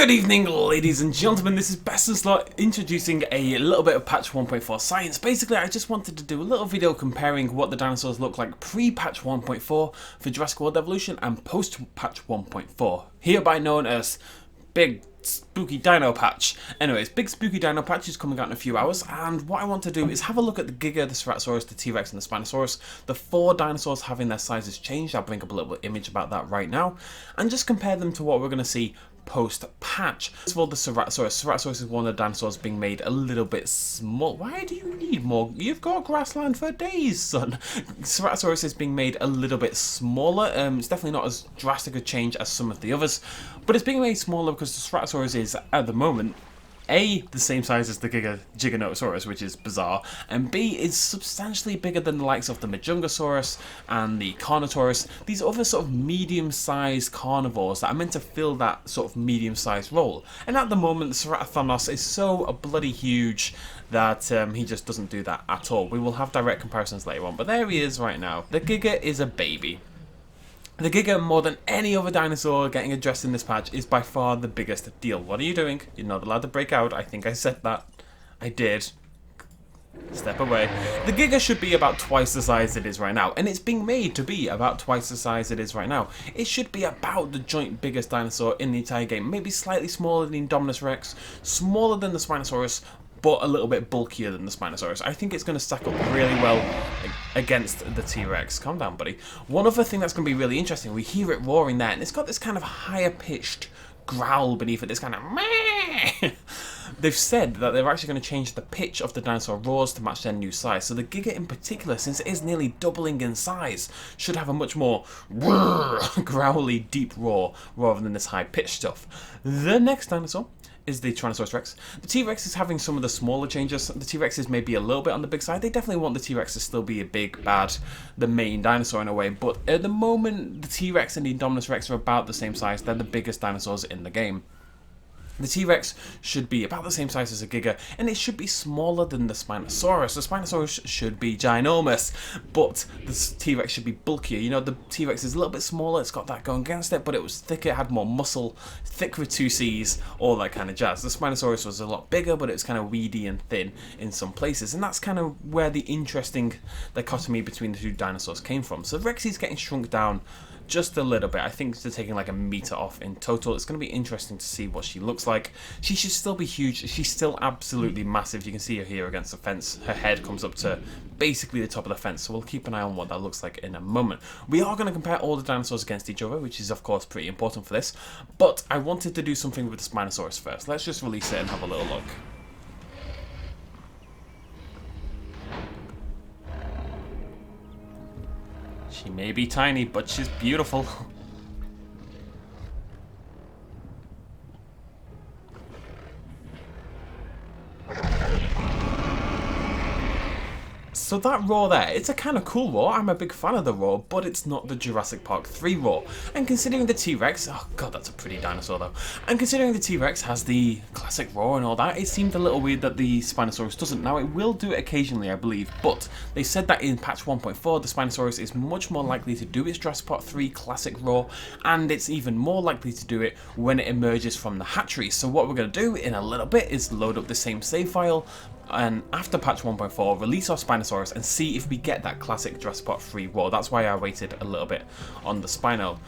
Good evening, ladies and gentlemen, this is BestInSlot introducing a little bit of patch 1.4 science. Basically, I just wanted to do a little video comparing what the dinosaurs look like pre-patch 1.4 for Jurassic World Evolution and post-patch 1.4, hereby known as Big Spooky Dino Patch. Anyways, Big Spooky Dino Patch is coming out in a few hours, and what I want to do is have a look at the Giga, the Ceratosaurus, the T-Rex, and the Spinosaurus, the four dinosaurs having their sizes changed. I'll bring up a little image about that right now, and just compare them to what we're going to see post-patch. First of all, the Ceratosaurus. Ceratosaurus is one of the dinosaurs being made a little bit small. Why do you need more? You've got grassland for days, son. Ceratosaurus is being made a little bit smaller. It's definitely not as drastic a change as some of the others, but it's being made smaller because the Ceratosaurus is, at the moment, A, the same size as the Giganotosaurus, which is bizarre, and B, is substantially bigger than the likes of the Majungasaurus and the Carnotaurus, these other sort of medium-sized carnivores that are meant to fill that sort of medium-sized role. And at the moment, the Ceratosaurus is so bloody huge that he just doesn't do that at all. We will have direct comparisons later on, but there he is right now. The Giga is a baby. The Giga, more than any other dinosaur getting addressed in this patch, is by far the biggest deal. What are you doing? You're not allowed to break out. I think I said that. I did. Step away. The Giga should be about twice the size it is right now, and it's being made to be about twice the size it is right now. It should be about the joint biggest dinosaur in the entire game. Maybe slightly smaller than the Indominus Rex, smaller than the Spinosaurus, but a little bit bulkier than the Spinosaurus. I think it's going to stack up really well against the T-Rex. Calm down, buddy. One other thing that's going to be really interesting, we hear it roaring there, and it's got this kind of higher pitched growl beneath it, this kind of meh. They've said that they're actually going to change the pitch of the dinosaur roars to match their new size. So the Giga in particular, since it is nearly doubling in size, should have a much more growly, deep roar rather than this high pitched stuff. The next dinosaur is the Tyrannosaurus Rex. The T-Rex is having some of the smaller changes. The T-Rex is maybe a little bit on the big side. They definitely want the T-Rex to still be a big, bad, the main dinosaur in a way, but at the moment, the T-Rex and the Indominus Rex are about the same size. They're the biggest dinosaurs in the game. The T-Rex should be about the same size as a Giga, and it should be smaller than the Spinosaurus. The Spinosaurus should be ginormous, but the T-Rex should be bulkier. You know, the T-Rex is a little bit smaller, it's got that going against it, but it was thicker, it had more muscle, thick with two C's, all that kind of jazz. The Spinosaurus was a lot bigger, but it was kind of weedy and thin in some places, and that's kind of where the interesting dichotomy between the two dinosaurs came from. So Rexy's getting shrunk down just a little bit. I think they're taking like a meter off in total. It's going to be interesting to see what she looks like. She should still be huge. She's still absolutely massive. You can see her here against the fence. Her head comes up to basically the top of the fence, so we'll keep an eye on what that looks like in a moment. We are going to compare all the dinosaurs against each other, which is of course pretty important for this, but I wanted to do something with the Spinosaurus first. Let's just release it and have a little look. She may be tiny, but she's beautiful. So that roar there, it's a kind of cool roar. I'm a big fan of the roar, but it's not the Jurassic Park 3 roar. And considering the T-Rex, oh god, that's a pretty dinosaur though. And considering the T-Rex has the classic roar and all that, it seemed a little weird that the Spinosaurus doesn't. Now, it will do it occasionally, I believe, but they said that in patch 1.4, the Spinosaurus is much more likely to do its Jurassic Park 3 classic roar, and it's even more likely to do it when it emerges from the hatchery. So what we're going to do in a little bit is load up the same save file, and after patch 1.4, release our Spinosaurus and see if we get that classic Jurassic Park 3 roar. That's why I waited a little bit on the Spino.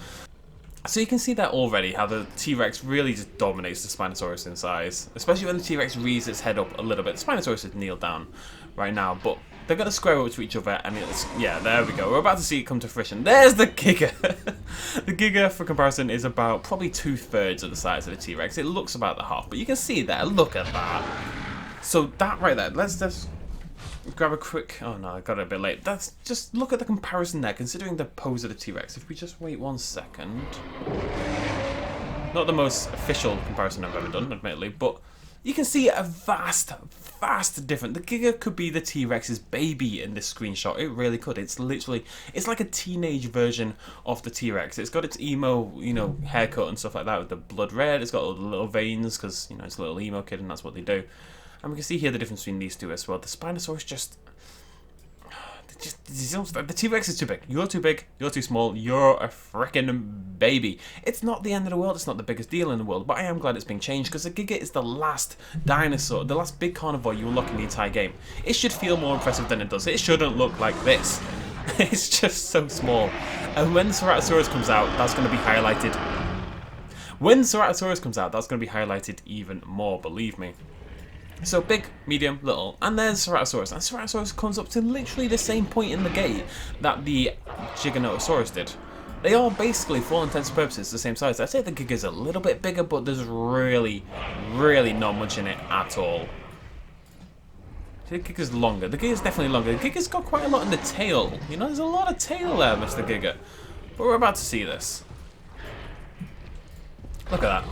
So you can see that already, how the T-Rex really just dominates the Spinosaurus in size. Especially when the T-Rex rears its head up a little bit. The Spinosaurus is kneeled down right now, but they're going to square up to each other, and it's, yeah, there we go. We're about to see it come to fruition. There's the Giga! The Giga, for comparison, is about probably 2/3 of the size of the T-Rex. It looks about the half, but you can see there, look at that. So that right there, let's just grab a quick, oh no, I got it a bit late. That's just, look at the comparison there, considering the pose of the T-Rex. If we just wait 1 second. Not the most official comparison I've ever done, admittedly, but you can see a vast difference. The Giga could be the T-Rex's baby in this screenshot. It really could. It's literally, it's like a teenage version of the T-Rex. It's got its emo, you know, haircut and stuff like that with the blood red. It's got all the little veins because, you know, it's a little emo kid and that's what they do. And we can see here the difference between these two as well. The Spinosaurus just, The T-Rex is too big. You're too big. You're too small. You're a freaking baby. It's not the end of the world. It's not the biggest deal in the world. But I am glad it's being changed because the Giga is the last dinosaur, the last big carnivore you will look in the entire game. It should feel more impressive than it does. It shouldn't look like this. It's just so small. And when Ceratosaurus comes out, that's going to be highlighted. When Ceratosaurus comes out, that's going to be highlighted even more, believe me. So big, medium, little, and there's Ceratosaurus. And Ceratosaurus comes up to literally the same point in the gate that the Giganotosaurus did. They are basically, for all intents and purposes, the same size. I'd say the Giga's a little bit bigger, but there's really, really not much in it at all. The Giga's longer. The Giga's definitely longer. The Giga's got quite a lot in the tail. You know, there's a lot of tail there, Mr. Giga. But we're about to see this. Look at that.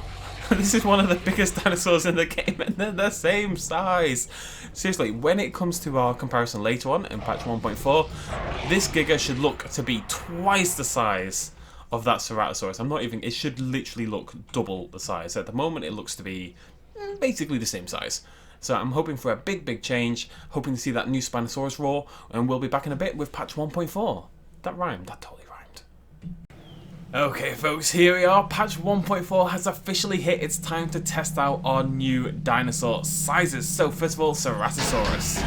This is one of the biggest dinosaurs in the game, and they're the same size. Seriously, when it comes to our comparison later on in patch 1.4, this Giga should look to be twice the size of that Ceratosaurus. I'm not even, it should literally look double the size. At the moment, it looks to be basically the same size. So I'm hoping for a big, big change, hoping to see that new Spinosaurus roar, and we'll be back in a bit with patch 1.4. That rhymed, that totally rhymed. Okay folks, here we are. Patch 1.4 has officially hit. It's time to test out our new dinosaur sizes. So first of all, Ceratosaurus.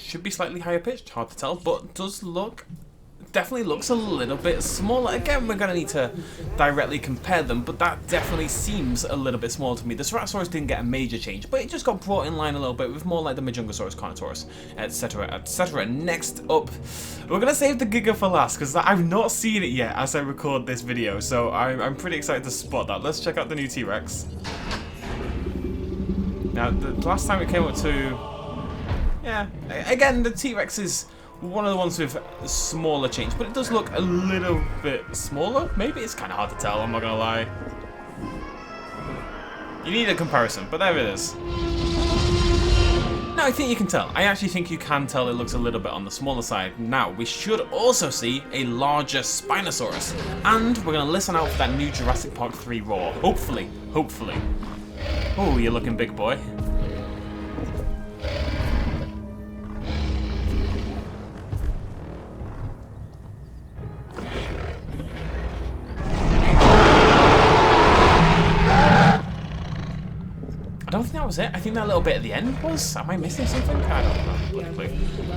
Should be slightly higher pitched, hard to tell, but does look, definitely looks a little bit smaller. Again, we're going to need to directly compare them, but that definitely seems a little bit smaller to me. The Ceratosaurus didn't get a major change, but it just got brought in line a little bit with more like the Majungasaurus, Carnotaurus, etc, etc. Next up, we're going to save the Giga for last, because I've not seen it yet as I record this video, so I'm pretty excited to spot that. Let's check out the new T-Rex. Now, the last time it came up to... Yeah, again, the T-Rex is one of the ones with a smaller change, but it does look a little bit smaller. Maybe it's kind of hard to tell, I'm not going to lie. You need a comparison, but there it is. No, I think you can tell. I actually think you can tell it looks a little bit on the smaller side. Now, we should also see a larger Spinosaurus, and we're going to listen out for that new Jurassic Park 3 roar. Hopefully, hopefully. Oh, you're looking big, boy. I don't think that was it. I think that little bit at the end was. Am I missing something? I don't know.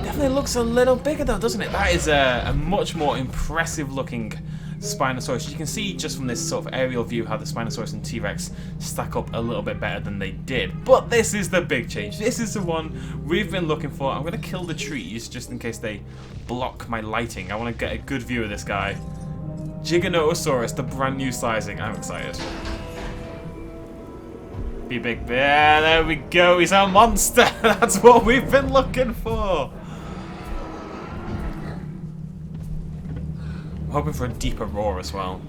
Definitely looks a little bigger though, doesn't it? That is a much more impressive looking Spinosaurus. You can see just from this sort of aerial view how the Spinosaurus and T-Rex stack up a little bit better than they did. But this is the big change. This is the one we've been looking for. I'm going to kill the trees just in case they block my lighting. I want to get a good view of this guy. Giganotosaurus, the brand new sizing. I'm excited. Be big. Yeah, there we go. He's a monster. That's what we've been looking for. I'm hoping for a deeper roar as well.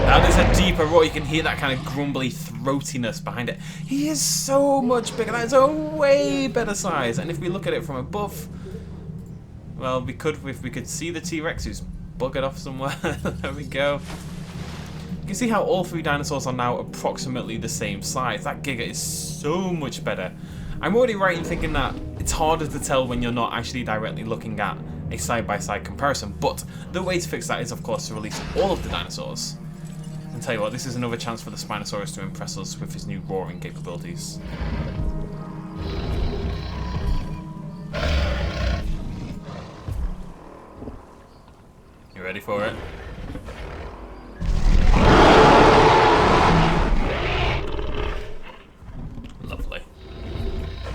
Now there's a deeper roar. You can hear that kind of grumbly throatiness behind it. He is so much bigger. That is a way better size. And if we look at it from above, well, we could if we could see the T-Rex who's buggered off somewhere. There we go. You can see how all three dinosaurs are now approximately the same size. That Giga is so much better. I'm already right in thinking that it's harder to tell when you're not actually directly looking at a side-by-side comparison, but the way to fix that is of course to release all of the dinosaurs. And tell you what, this is another chance for the Spinosaurus to impress us with his new roaring capabilities. You ready for it? Lovely.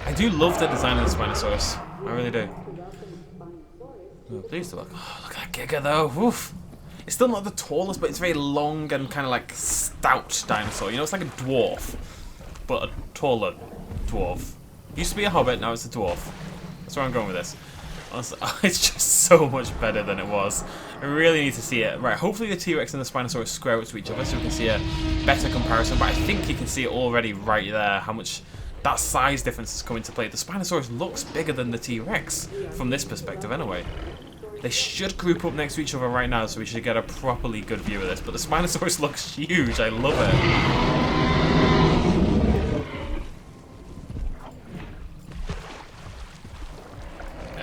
I do love the design of the Spinosaurus. I really do. Oh, please look. Oh, look at that Giga though. Oof. It's still not the tallest, but it's very long and kind of like stout dinosaur. You know, it's like a dwarf, but a taller dwarf. Used to be a hobbit, now it's a dwarf. That's where I'm going with this. It's just so much better than it was. I really need to see it. Right, hopefully the T-Rex and the Spinosaurus square up to each other so we can see a better comparison. But I think you can see it already right there, how much that size difference has come into play. The Spinosaurus looks bigger than the T-Rex, from this perspective anyway. They should group up next to each other right now, so we should get a properly good view of this. But the Spinosaurus looks huge, I love it.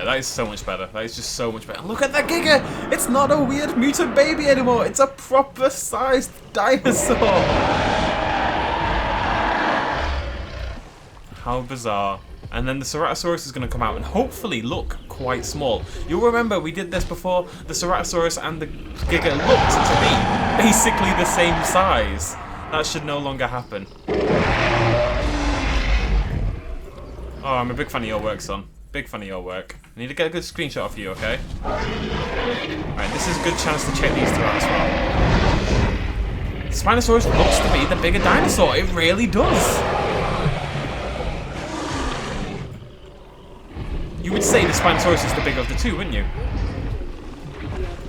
That is so much better. That is just so much better. Look at that Giga! It's not a weird mutant baby anymore. It's a proper sized dinosaur. How bizarre. And then the Ceratosaurus is going to come out and hopefully look quite small. You'll remember we did this before. The Ceratosaurus and the Giga looked to be basically the same size. That should no longer happen. Oh, I'm a big fan of your work, son. Big fan of your work. I need to get a good screenshot of you, okay? Alright, this is a good chance to check these two out as well. Spinosaurus looks to be the bigger dinosaur. It really does. You would say the Spinosaurus is the bigger of the two, wouldn't you?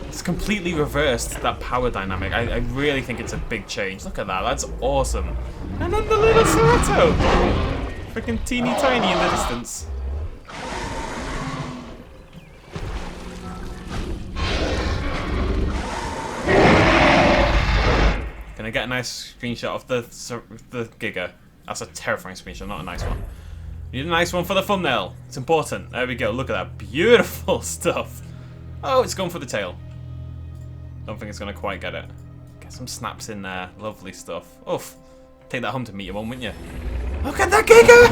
It's completely reversed that power dynamic. I really think it's a big change. Look at that. That's awesome. And then the little Cerato. Freaking teeny tiny in the distance. Can I get a nice screenshot of the Giga? That's a terrifying screenshot, not a nice one. Need a nice one for the thumbnail. It's important. There we go. Look at that. Beautiful stuff. Oh, it's going for the tail. Don't think it's going to quite get it. Get some snaps in there. Lovely stuff. Oof. Take that home to meet your mum, wouldn't you? Look at that Giga!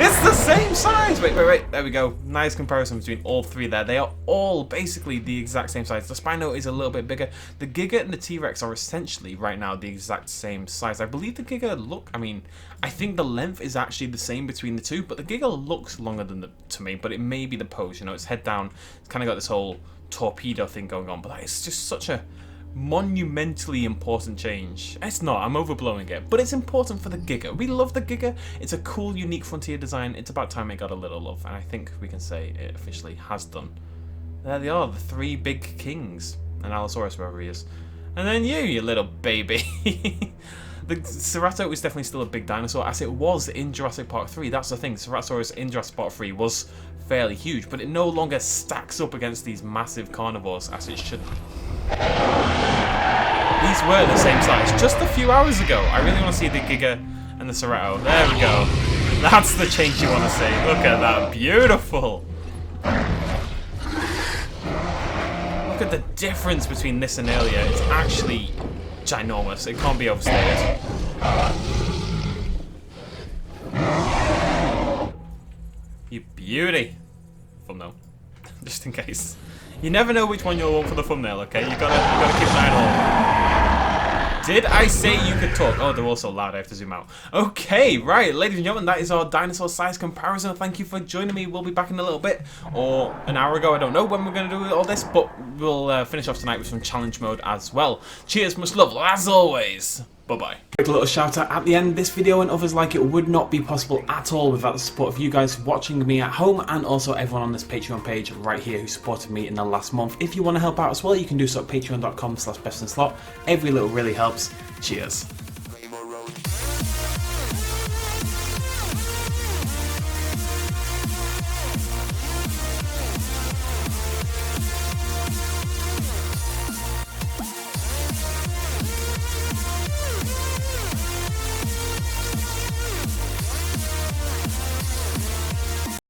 It's the same size! Wait. There we go. Nice comparison between all three there. They are all basically the exact same size. The Spino is a little bit bigger. The Giga and the T-Rex are essentially, right now, the exact same size. I believe the Giga I think the length is actually the same between the two, but the Giga looks longer than to me, but it may be the pose. You know, it's head down. It's kind of got this whole torpedo thing going on, but that is just such a monumentally important change. It's not, I'm overblowing it, but it's important for the Giga. We love the Giga. It's a cool, unique frontier design. It's about time it got a little love, and I think we can say it officially has done. There they are, the three big kings, and Allosaurus, wherever he is. And then you little baby. The Cerato is definitely still a big dinosaur, as it was in Jurassic Park 3. That's the thing, Ceratosaurus in Jurassic Park 3 was fairly huge, but it no longer stacks up against these massive carnivores as it should. These were the same size just a few hours ago. I really want to see the Giga and the Cerato. There we go. That's the change you want to see. Look at that. Beautiful. Look at the difference between this and earlier. It's actually ginormous. It can't be overstated. You beauty. Thumbnail. Just in case. You never know which one you'll want for the thumbnail, okay? You gotta keep an eye on all. Did I say you could talk? Oh, they're all so loud, I have to zoom out. Okay, right, ladies and gentlemen, that is our dinosaur size comparison. Thank you for joining me. We'll be back in a little bit, or an hour ago. I don't know when we're going to do all this, but we'll finish off tonight with some challenge mode as well. Cheers, much love, as always. Bye-bye. Quick little shout out at the end. This video and others like it would not be possible at all without the support of you guys watching me at home, and also everyone on this Patreon page right here who supported me in the last month. If you want to help out as well, you can do so at patreon.com/bestinslot. Every little really helps. Cheers.